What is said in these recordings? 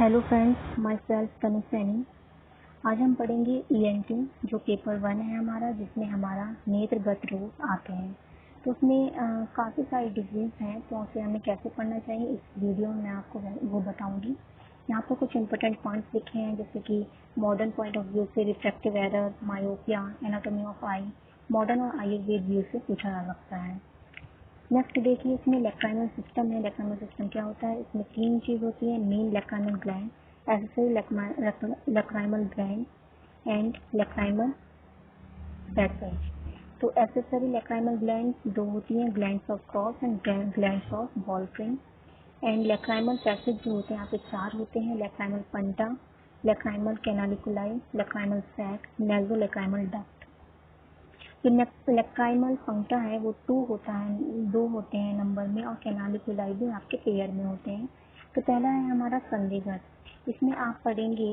Hello friends, my self तनु सैनी। आज हम पढ़ेंगे ईएनटी जो पेपर 1 है हमारा, जिसमें हमारा नेत्रगत रोग आते हैं। तो उसमें काफ़ी सारी डिजीज़ हैं, तो उसे हमें कैसे पढ़ना चाहिए इस वीडियो में मैं आपको वो बताऊंगी। यहाँ पर कुछ इंपॉर्टेंट पॉइंट्स लिखे हैं, जैसे कि मॉडर्न पॉइंट ऑफ व्यू से refractive error, myopia, anatomy of I, modern और आयुर्वेद व्यू से पूछा जा सकता है। नेक्स्ट देखिए, इसमें लेक्राइनल सिस्टम है। लेक्राइनल सिस्टम क्या होता है? इसमें तीन चीज़ होती है: main lacrimal gland, accessory lacrimal gland and lacrimal passage. तो एक्सेसरी लेक्राइनल ग्लैंड दो होती हैं, glands of Krause and glands of बॉल्फिन। एंड लेक्राइनल पैसेज जो होते हैं यहाँ पे चार होते हैं: लेक्राइनल पंटा, लेक्राइनल कैनालिकुलाई, लेक्राइनल सैक, नेजो लेक्राइनल डक्ट। जो लेक्राइनल फंक्टा है वो दो होते हैं नंबर में, और कैनालिकुलाई भी आपके पेयर में होते हैं। तो पहला है हमारा संधिगत। इसमें आप पढ़ेंगे,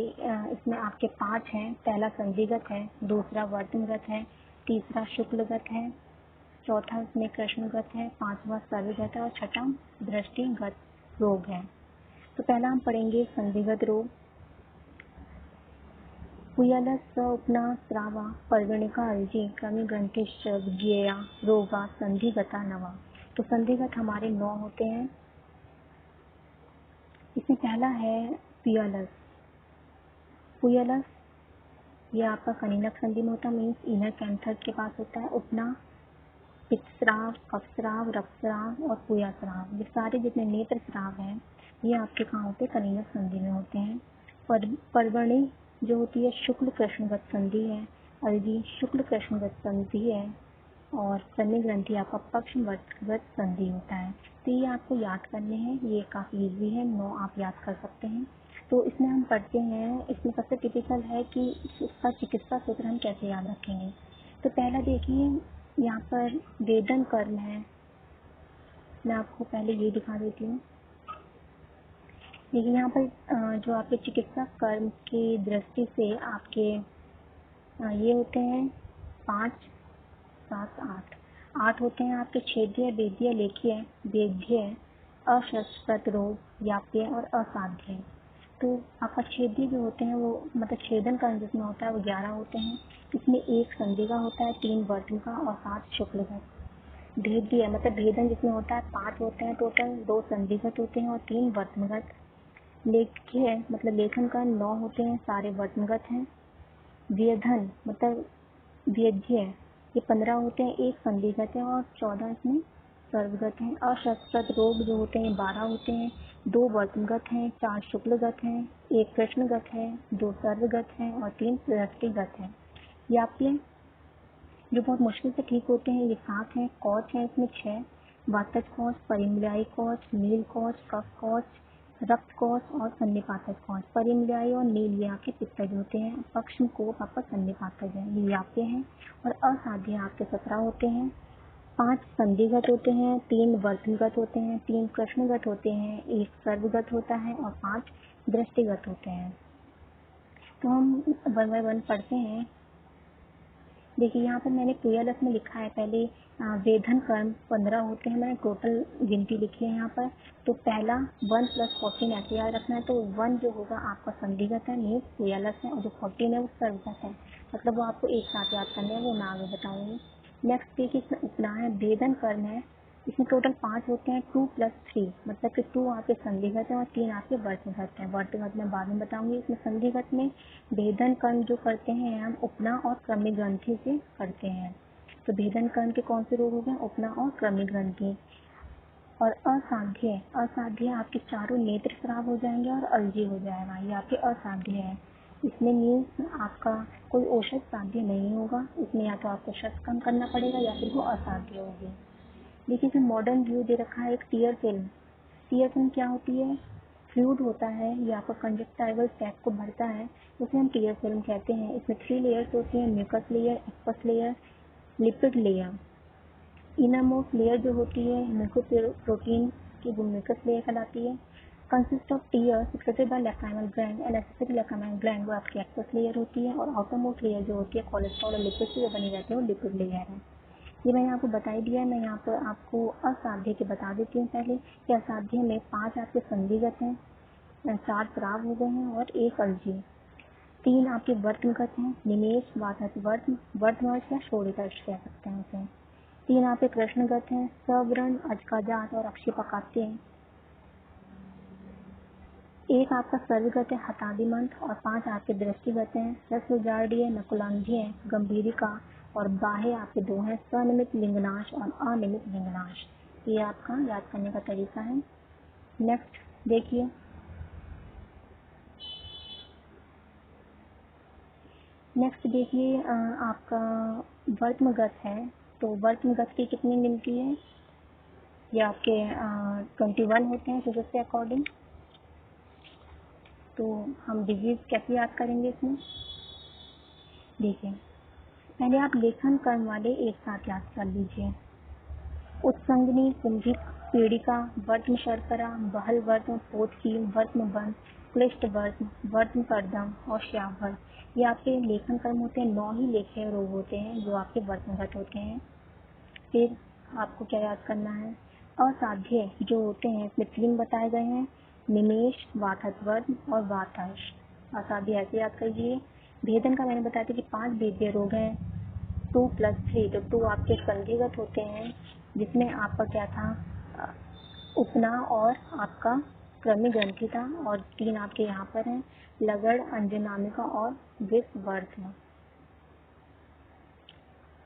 इसमें आपके पांच हैं। पहला संधिगत है, दूसरा वर्तनगत है, तीसरा शुक्लगत है, चौथा इसमें कृष्णगत है, पांचवा सर्वगत है और छठा दृष्टिगत रोग है। तो पहला हम पढ़ेंगे संधिगत रोग। पुयलस उपना स्रावा पर्वणिका अलजी क्रमी ग्रंथिश्च विज्ञेया रोगा संधिगता नवा। तो संधिगत हमारे 9 होते हैं। इसमें पहला है पुयलस। पुयलस ये आपका कनिनक संधि में होता है, मीन्स इनर कैंथर के पास होता है। उपना पित्तस्राव, कफस्राव, रक्तस्राव और पुयास्राव, ये सारे जितने नेत्र स्राव हैं ये आपके कहाँ होते हैं? कनिनक संधि में होते हैं। पर्वणी जो होती है शुक्ल कृष्णगत संधि है, अलजी शुक्ल कृष्णगत संधि है, और क्रमी ग्रंथि आपका पक्षवर्तगत संधि होता है। तो ये आपको याद करने हैं, ये काफ़ी इजी है, 9 आप याद कर सकते हैं। तो इसमें हम पढ़ते हैं, इसमें सबसे टिपिकल है कि इसका चिकित्सा सूत्र हम कैसे याद रखेंगे। तो पहला देखिए, यहाँ पर वेदन कर्म है। मैं आपको पहले ये दिखा देती हूँ। देखिए यहाँ पर जो आपके चिकित्सा कर्म की दृष्टि से आपके ये होते हैं 5, 7, 8 होते हैं आपके: छेद्य, वेद्य, लेख्य, वेद्य, अशस्त्रत रोग, व्याप्य और असाध्य। तो आपका छेद्य जो होते हैं वो मतलब छेदन कर्म जिसमें होता है वो 11 होते हैं। इसमें 1 संधि का होता है, 3 वर्तन का और 7 शुक्ल का। भेद्य मतलब भेदन जिसमें होता है 5 होते हैं टोटल, 2 संधिगत होते हैं और 3 वर्तनगत। लेख्य मतलब लेखन का 9 होते हैं, सारे वर्तनगत हैं। व्यधन मतलब वेद्य ये 15 होते हैं, 1 संधिगत है और 14 इसमें सर्वगत हैं। अशस्त्रत रोग जो होते हैं 12 होते हैं, 2 वर्तनगत हैं, 4 शुक्लगत हैं, 1 कृष्णगत है, 2 सर्वगत हैं और 3 दृष्टिगत हैं। व्याप्य जो बहुत मुश्किल से ठीक होते हैं ये 7 हैं। कौच है इसमें 6: वातज कौच, परिमल्यायी कौच, नील कौच, कफ कौच, रक्त कौच और सन्निपातज कौच। परिमल्यायी और नील ये आपके पित्तज होते हैं, पक्ष्म को आपका सन्निपातज है, ये व्याप्य हैं। और असाध्य आपके 17 होते हैं। 5 संधिगत होते हैं, 3 वर्तनगत होते हैं, 3 कृष्णगत होते हैं, 1 सर्वगत होता है और 5 दृष्टिगत होते हैं। तो हम 1 बाय 1 पढ़ते हैं। देखिए यहाँ पर मैंने पुयलस में लिखा है पहले वेधन कर्म 15 होते हैं, मैंने टोटल गिनती लिखी है यहाँ पर। तो पहला 1 + 14 ऐसे याद रखना है। तो 1 जो होगा आपका संधिगत है, मीन्स पुयलस है, और जो 14 है वो सर्वगत है, मतलब वो आपको एक साथ याद करने हैं, वो मैं आगे बताऊंगी। नेक्स्ट देखिए, इसमें उपना है, वेधन कर्म है। इसमें टोटल 5 होते हैं, 2 + 3 मतलब कि 2 आपके संधिगत हैं और 3 आपके वर्तगत हैं। वर्तगत मैं बाद में बताऊंगी। इसमें संधिगत में भेदन कर्म जो करते हैं हम उपना और क्रमिक ग्रंथि से करते हैं। तो भेदन कर्म के कौन से रोग हो गए? उपना और क्रमिक ग्रंथि। और असाध्य आपके चारों नेत्र स्राव हो जाएंगे और अलजी हो जाएगा, ये आपके असाध्य है। इसमें मीन्स आपका कोई औषध साध्य नहीं होगा, इसमें या तो आपको शस्त्र कम करना पड़ेगा या फिर वो असाध्य होगी। देखिए इसमें मॉडर्न व्यू दे रखा है एक टीयर फिल्म। टीयर फिल्म क्या होती है? फ्लूइड होता है, ये आपका कंजक्टाइवल सैक को भरता है, उसे हम टीयर फिल्म कहते हैं। इसमें 3 लेयर्स होती हैं: mucous layer, aqueous layer, lipid layer. Innermost layer जो होती है म्यूकोप्रोटीन की, वो म्यूकस लेयर कहलाती है। Consist of tear secreted by lacrimal gland and accessory lacrimal gland, वो आपकी एक्वस लेयर होती है। और आउटरमोस्ट लेयर जो होती है कोलेस्ट्रॉल और लिपिड से जो बनी रहती है वो लिपिड लेयर है। ये मैंने आपको बता ही दिया है। मैं यहाँ पर आपको असाध्य के बता देती हूँ पहले कि असाध्य में 5 आपके संधिगत हैं, 4 श्राव हो गए हैं और 1 अलजी। 3 आपके वर्तमगत हैं, निमेष, वातज, वर्तमर्ष या शोणितर्ष कह सकते हैं उसे। 3 आपके कृष्णगत हैं, सवर्ण, अजकाजात और अक्षिपकात्य हैं। 1 आपका सर्वगत है, हतादिमंत, और 5 आपके दृष्टिगत हैं, रसोजार्डीय, नकुलांधीय, गंभीरिका, और बाहे आपके 2 हैं, सनिमित लिंगनाश और अनिमित लिंगनाश। ये आपका याद करने का तरीका है। नेक्स्ट देखिए, आपका वर्तमगत है, तो वर्तमगत की कितनी मिलती है? ये आपके 21 होते हैं फिजिक्स के अकॉर्डिंग। तो हम डिजीज कैसे याद करेंगे इसमें? देखिए, पहले आप लेखन कर्म वाले एक साथ याद कर लीजिए। उत्संगनी, कुंभिक, पीड़िका, वर्तम शर्करा, बहल वर्तम, पोतकी, वर्तम बंध, क्लिष्ट वर्तम, वर्तम कर्दम और श्यावर्तम। ये आपके लेखन कर्म होते हैं। 9 ही लेखीय रोग होते हैं जो आपके वर्तमगत होते हैं। फिर आपको क्या याद करना है? असाध्य जो होते हैं, इसमें 3 बताए गए हैं, निमेष, वातज और वातज। असाध्य ऐसे याद करिए। भेदन का मैंने बताया था कि 5 भेद्य रोग हैं, 2 + 3, तो 2 आपके संधिगत होते हैं, जिसमें आपका क्या था, उपना और आपका क्रमिक ग्रंथि था, और 3 आपके यहाँ पर हैं, लगड़, अंजनामिका और विषवर्त।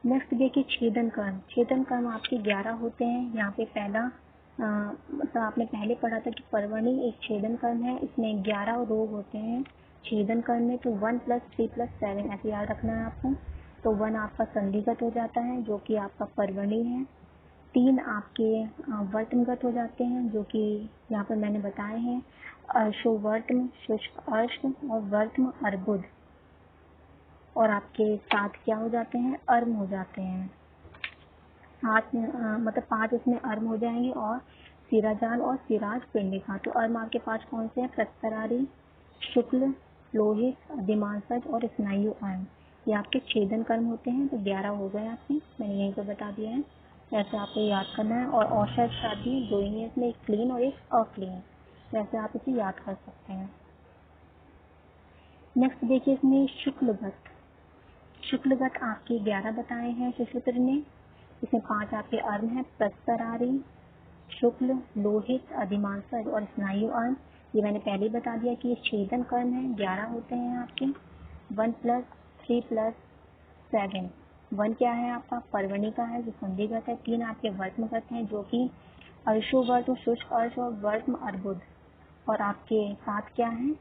नेक्स्ट देखिए, छेदन कर्म। छेदन कर्म आपके 11 होते हैं। यहाँ पे पहला मतलब आपने पहले पढ़ा था कि पर्वणी एक छेदन कर्म है, इसमें 11 रोग होते हैं छेदन कर्म में। तो 1 + 3 + 7 ऐसे याद रखना है आपको। तो 1 आपका संधिगत हो जाता है जो कि आपका पर्वणी है। 3 आपके वर्तमगत हो जाते हैं जो कि यहाँ पर मैंने बताए हैं, अर्शोवर्तम, शुष्क अर्श और वर्तम अर्बुद। और आपके 7 क्या हो जाते हैं? अर्म हो जाते हैं। 7 मतलब 5 इसमें अर्म हो जाएंगे, और सिराजाल और सिराज पिंडिका। तो अर्म आपके 5 कौन से हैं? प्रस्तरारी, शुक्ल, लोहित, अधिमांसज और स्नायु अर्म। ये आपके छेदन कर्म होते हैं। तो 11 हो गए आपके, मैंने यहीं पर बता दिया है। ऐसे आपको याद करना है। और औषध शादी 2 ही है इसमें, एक क्लीन और एक अक्लीन। वैसे आप इसे याद कर सकते हैं। नेक्स्ट देखिए, इसमें शुक्लगत। शुक्लगत आपके 11 बताए हैं सुश्रुत ने। इसमें 5 आपके अर्म हैं, प्रस्तरारी, शुक्ल, लोहित, अधिमांसज और स्नायु अर्म। ये मैंने पहले ही बता दिया कि ये छेदन कर्म है, 11 होते हैं आपके। 1 + 3 + 7। 1 क्या है आपका? पर्वणी का है जो संधिगत है। 3 आपके वर्तमगत हैं जो कि अर्शोवर्त, शुष्क अर्श और वर्तम अर्बुद। और आपके 7 क्या हैं?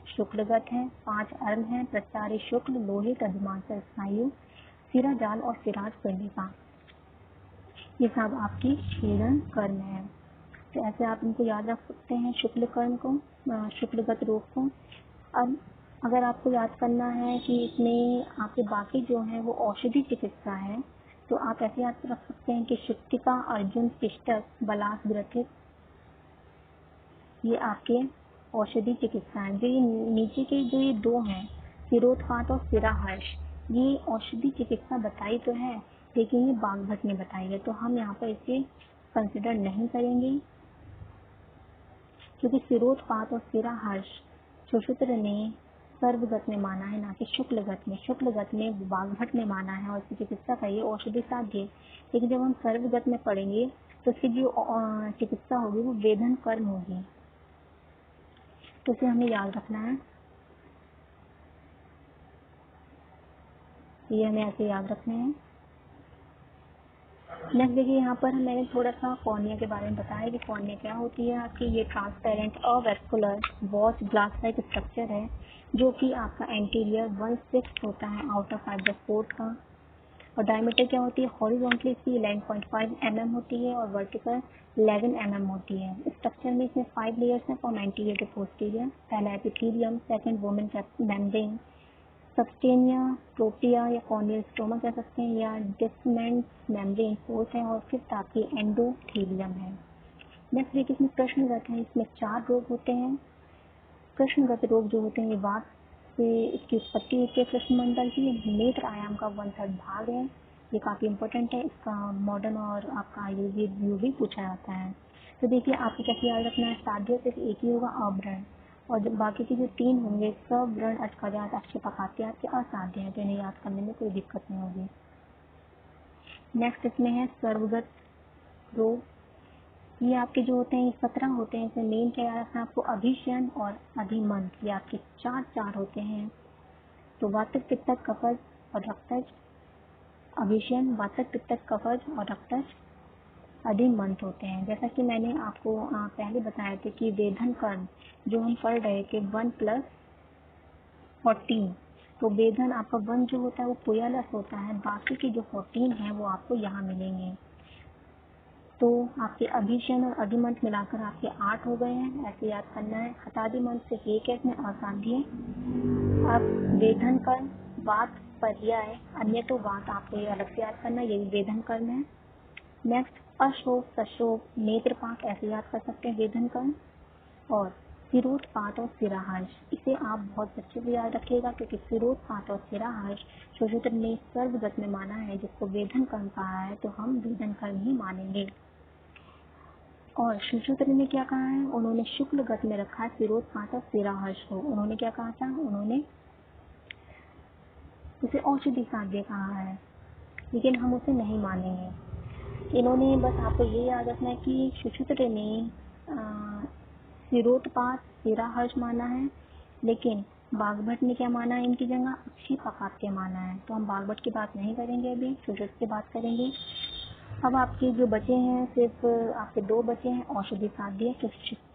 शुक्लगत हैं। 5 अर्म हैं, प्रस्तारी, शुक्ल, लोहित, अधिमांसज, स्नायु, सिराजाल और सिराज पिंडिका। ये सब आपकी छेदन कर्म है। तो ऐसे आप इनको याद रख सकते हैं, शुक्ल कर्म को, शुक्लगत रोग को। अब अगर आपको याद करना है कि इसमें आपके बाकी जो है वो औषधि चिकित्सा है, तो आप ऐसे याद रख सकते हैं कि शुक्तिका, अर्जुन, पिष्टक, बलास, ग्रथित, ये आपके औषधि चिकित्सा है। जो ये नीचे के जो ये 2 हैं, सिरोत्पात और सिराहर्ष, ये औषधि चिकित्सा बताई तो है, लेकिन ये बागभट में बताई है, तो हम यहाँ पर इसे कंसिडर नहीं करेंगे, क्योंकि सिरोत्पात और सिराहर्ष सुश्रुत ने सर्वगत में माना है, ना कि शुक्लगत में। शुक्लगत में बागभट में माना है और इसकी चिकित्सा का ये औषधि साध्य। लेकिन जब हम सर्वगत में पढ़ेंगे तो इसकी जो चिकित्सा होगी वो वेदन कर्म होगी। तो इसे हमें याद रखना है, ये हमें ऐसे याद रखने हैं। नेक्स्ट देखिए, यहाँ पर मैंने थोड़ा सा कॉर्निया के बारे में बताया कि कॉर्निया क्या होती है आपकी। ये transparent avascular watch glass like structure है जो कि आपका एंटीरियर 1/6 होता है आउटर फाइबर फोर्थ का। और डायमीटर क्या होती है? हॉरिजॉन्टली इसकी 11.5 mm होती है और वर्टिकल 11 mm होती है। स्ट्रक्चर में इसमें 5 लेयर्स हैं फ्रॉम एंटीरियर टू पोस्टीरियर। पहला एपिथेलियम, सेकंड वुमेन मेम्ब्रेन, सबस्टेनिया, प्रोटिया या कॉर्नियल स्टोमा कह सकते हैं, या डिस्मेंट मेम्ब्रेन फोर्थ है, और फिर आपकी एंडोथेलियम है। नेक्स्ट देखिए, इसमें प्रश्नगत है। इसमें 4 रोग होते हैं। प्रश्नगत रोग जो होते हैं ये वात से इसकी उत्पत्ति होती है कृष्णमंडल की। नेत्र आयाम का 1/3 भाग है। ये काफ़ी इंपॉर्टेंट है, इसका मॉडर्न और आपका आयुर्वेद व्यू भी पूछा जाता है। तो देखिए, आपको कैसे याद रखना है? साध्य सिर्फ एक ही होगा, अवरण। और जो बाकी के जो 3 होंगे सवर्ण अटकजात अक्षपपाती आपके असाध्य हैं, तो इन्हें याद करने में कोई दिक्कत नहीं होगी। नेक्स्ट इसमें है सर्वगत रोग। ये आपके जो होते हैं ये 17 होते हैं। इसमें मेन क्या याद रखना आपको, अभिशयन और अधिमंत, ये आपके 4 होते हैं। तो वातक पित्तक कफज और रक्तज, अभिशयन वातक पित्तक कफज और रक्तज अधिमंत होते हैं। जैसा कि मैंने आपको पहले बताया था कि वेधन कर्म जो हम पढ़ रहे थे 1 + 14, तो वेधन आपका 1 जो होता है वो पुयालस होता है, बाकी के जो 14 हैं वो आपको यहाँ मिलेंगे। तो आपके अभिशयन और अधिमंत मिलाकर आपके 8 हो गए हैं, ऐसे याद करना है। हतादिमंत से एक है इसमें असाध्य। अब वेधन कर्म वात पर्याय अन्य तो वात आपको ये अलग से याद करना, यही वेधन कर्म है। नेक्स्ट अशोक सशोक नेत्रपात ऐसे याद कर सकते हैं वेधन कर्म। और सिरोधपात और सिराहर्ष, इसे आप बहुत अच्छे से याद रखिएगा क्योंकि सिरोधपात और सिराहर्ष सुश्रुत ने सर्वगत में माना है, जिसको वेधन कर्म कहा है, तो हम वेधन कर्म ही मानेंगे। और सुश्रुत ने क्या कहा है, उन्होंने शुक्ल गत में रखा है सिरोधपात और सिराहर्ष को। उन्होंने क्या कहा था, उन्होंने उसे औषधि साध्य कहा है, लेकिन हम उसे नहीं मानेंगे। इन्होंने बस आपको ये याद रखना है कि सुश्रुत ने सिरोधपात सिराहर्ष माना है, लेकिन बागभट ने क्या माना है, इनकी जगह अक्षिपपात्य माना है। तो हम बागभट की बात नहीं करेंगे, अभी सुश्रुत की बात करेंगे। अब आपके जो बचे हैं सिर्फ आपके 2 बचे हैं औषधि साध्य,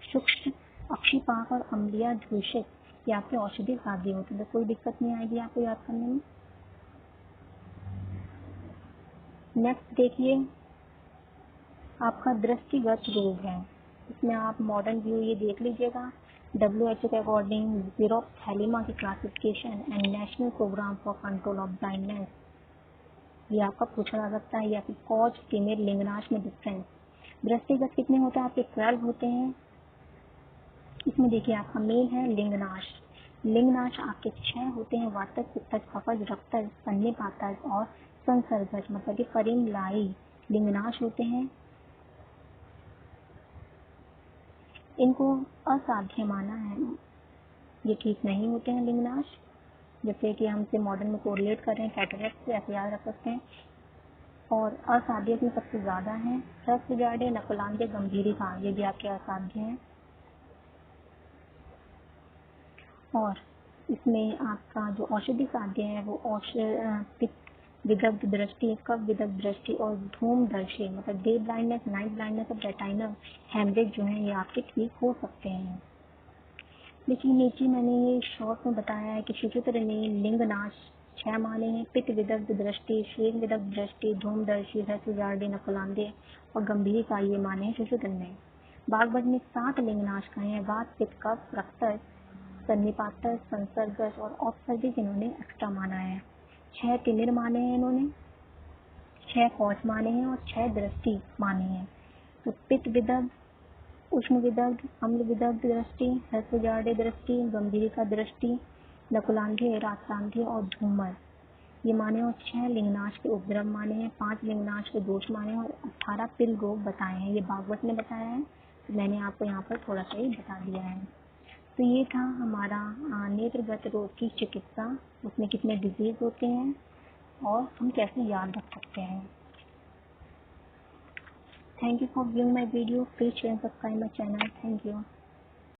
सूक्ष्म अक्षिपाक और अम्लीय दूषित, ये आपके औषधि साध्य होते हैं, तो कोई दिक्कत नहीं आएगी आपको याद करने में। नेक्स्ट देखिए आपका दृष्टिगत रोग है। इसमें आप मॉडर्न व्यू ये देख लीजिएगा। WHO के अकॉर्डिंग ज़ीरोफ्थैलेमा की classification and national programme for control of blindness, ये आपका पूछा जा सकता है। ये आपकी कॉज फीमेल लिंगनाश में डिफरेंस। दृष्टिगत कितने होते हैं आपके, 12 होते हैं। इसमें देखिए आपका मेल है लिंगनाश। लिंगनाश आपके 6 होते हैं, वातक पित्तज कफज रक्तज सन्निपातज और संसर्गज, मतलब कि परिमलाई लिंगनाश होते हैं। इनको असाध्य माना है, ये ठीक नहीं होते हैं लिंगनाश, जैसे कि हमसे मॉडर्न में कोरिलेट कर रहे हैं कैटरेक्ट से, ऐसे याद रख सकते हैं। और असाध्य में सबसे ज़्यादा है रक्तजाडे नकुलांगे गंभीरिका, ये भी आपके असाध्य हैं। और इसमें आपका जो औषधि साध्य है वो पित्त विदग्ध दृष्टि, कफ विदग्ध दृष्टि और धूमदर्शी, मतलब डे ब्लाइंडनेस, नाइट ब्लाइंडनेस और रेटाइनल हेमरेज जो है ये आपके ठीक हो सकते हैं। लेकिन नीचे मैंने ये शॉर्ट में बताया है कि सुश्रुत ने लिंगनाश 6 माने हैं, पित्त विदग्ध दृष्टि, श्वेत विदग्ध दृष्टि, धूमदर्शी, रसजार्डे नकुलांदे और गंभीर का ये माने हैं सुश्रुत ने। बागभट ने 7 लिंगनाश कहे हैं, वात पित्त कफ रक्तज सन्निपातज संसर्गज और औपसर्गिक इन्होंने एक्स्ट्रा माना है। 6 तिमिर माने हैं इन्होंने, 6 कौच माने हैं और 6 दृष्टि माने हैं। तो पित्त विदग्ध, उष्ण विदग्ध, अम्ल विदग्ध दृष्टि, रसजार्डे दृष्टि, गंभीरिका दृष्टि, नकुलांधे रात्रांधे और धूमर ये माने और 6 लिंगनाश के उपद्रव माने हैं, 5 लिंगनाश के दोष माने और 18 पिल रोग बताए हैं। ये बागवत ने बताया है, तो मैंने आपको यहाँ पर थोड़ा सा ही बता दिया है। तो ये था हमारा नेत्रगत रोग की चिकित्सा, उसमें कितने डिजीज होते हैं और हम कैसे याद रख सकते हैं। Thank you for viewing my video, please share and subscribe my channel. Thank you.